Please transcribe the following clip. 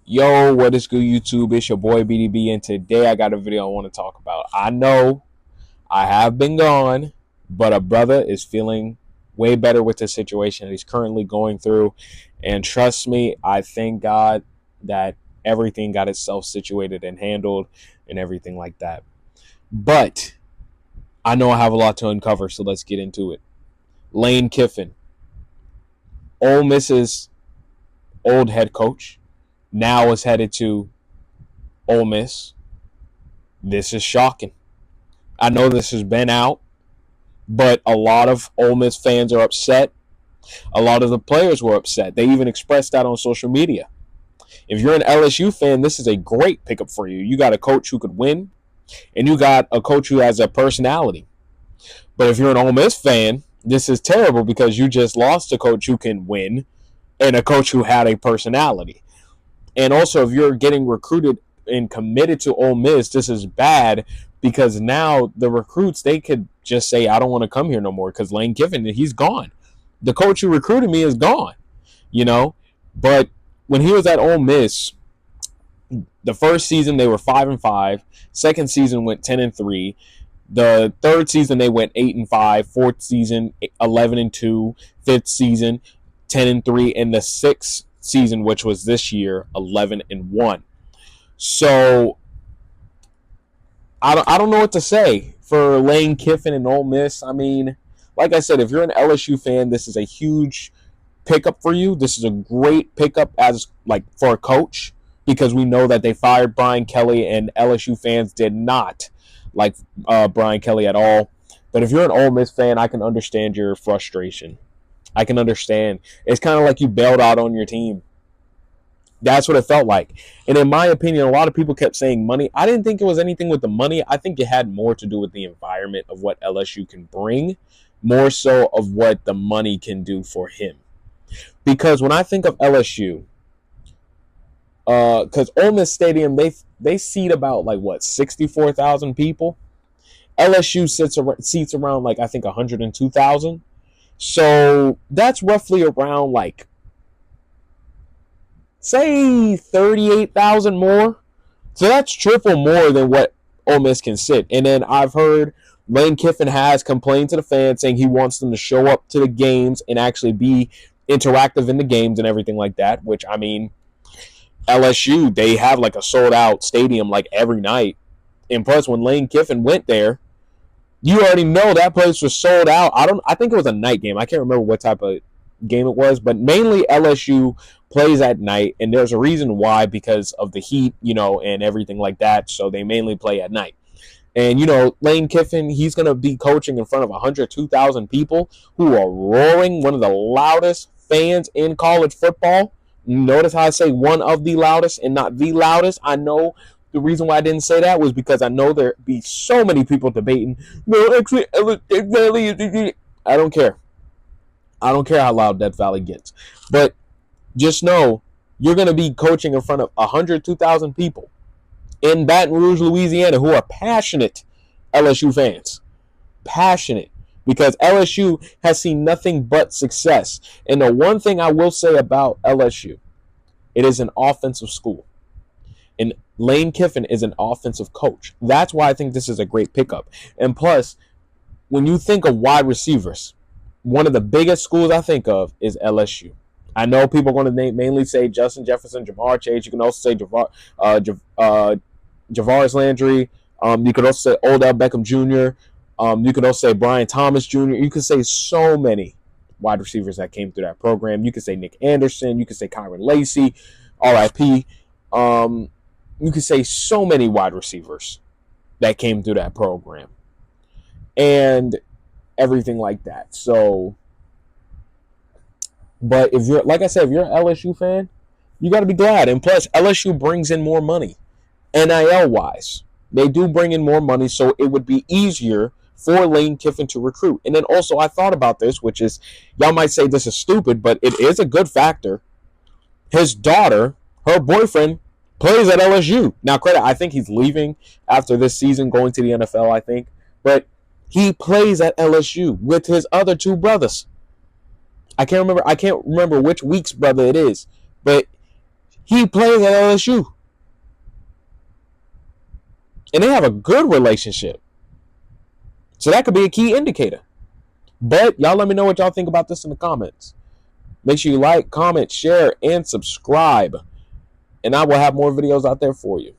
Yo, what is good, YouTube? It's your boy BDB, and today I got a video I want to talk about. I know I have been gone, but a brother is feeling way better with the situation that he's currently going through. And trust me, I thank God that everything got itself situated and handled and everything like that. But I know I have a lot to uncover, so let's get into it. Lane Kiffin, Ole Miss's old head coach, now is headed to Ole Miss. This is shocking. I know this has been out, but a lot of Ole Miss fans are upset. A lot of the players were upset. They even expressed that on social media. If you're an LSU fan, this is a great pickup for you. You got a coach who could win, and you got a coach who has a personality. But if you're an Ole Miss fan, this is terrible because you just lost a coach who can win and a coach who had a personality. And also, if you're getting recruited and committed to Ole Miss, this is bad because now the recruits, they could just say, I don't want to come here no more because Lane Kiffin, he's gone. The coach who recruited me is gone, you know. But when he was at Ole Miss, the first season they were 5-5. Second season went 10-3. The third season they went 8-5. Fourth season 11-2. Fifth season 10-3. And the sixth season, which was this year, 11-1. So I don't know what to say for Lane Kiffin and Ole Miss. I mean, like I said, if you're an LSU fan, this is a huge pickup for you. This is a great pickup as like for a coach because we know that they fired Brian Kelly and LSU fans did not like Brian Kelly at all. But if you're an Ole Miss fan, I can understand your frustration. I can understand. It's kind of like you bailed out on your team. That's what it felt like. And in my opinion, a lot of people kept saying money. I didn't think it was anything with the money. I think it had more to do with the environment of what LSU can bring, more so of what the money can do for him. Because when I think of LSU, because Ole Miss Stadium, they seat about 64,000 people. LSU seats around I think 102,000. So that's roughly around say 38,000 more. So that's triple more than what Ole Miss can sit. And then I've heard Lane Kiffin has complained to the fans saying he wants them to show up to the games and actually be interactive in the games and everything like that, which, I mean, LSU, they have a sold out stadium every night. And plus, when Lane Kiffin went there, you already know that place was sold out. I think it was a night game. I can't remember what type of game it was, but mainly LSU plays at night, and there's a reason why, because of the heat, and everything like that. So they mainly play at night. And, Lane Kiffin, he's going to be coaching in front of 102,000 people who are roaring, one of the loudest fans in college football. Notice how I say one of the loudest and not the loudest. I know the reason why I didn't say that was because I know there'd be so many people debating. No, actually, I don't care. I don't care how loud Death Valley gets. But just know you're going to be coaching in front of 102,000 people in Baton Rouge, Louisiana, who are passionate LSU fans. Passionate. Because LSU has seen nothing but success. And the one thing I will say about LSU, it is an offensive school. And Lane Kiffin is an offensive coach. That's why I think this is a great pickup. And plus, when you think of wide receivers, one of the biggest schools I think of is LSU. I know people are going to mainly say Justin Jefferson, Jamar Chase. You can also say Javaris Landry. You could also say Odell Beckham Jr. You could also say Brian Thomas Jr. You could say so many wide receivers that came through that program. You could say Nick Anderson. You could say Kyron Lacey, RIP. You could say so many wide receivers that came through that program. And everything like that. So, but if you're, like I said, if you're an LSU fan, you got to be glad. And plus, LSU brings in more money, NIL wise. They do bring in more money, so it would be easier for Lane Kiffin to recruit. And then also I thought about this, which is, y'all might say this is stupid, but it is a good factor. His daughter, her boyfriend, plays at LSU. Now, credit, I think he's leaving after this season, going to the NFL, I think. But he plays at LSU with his other two brothers. I can't remember which Weeks brother it is, but he plays at LSU. And they have a good relationship. So that could be a key indicator. But y'all let me know what y'all think about this in the comments. Make sure you like, comment, share, and subscribe. And I will have more videos out there for you.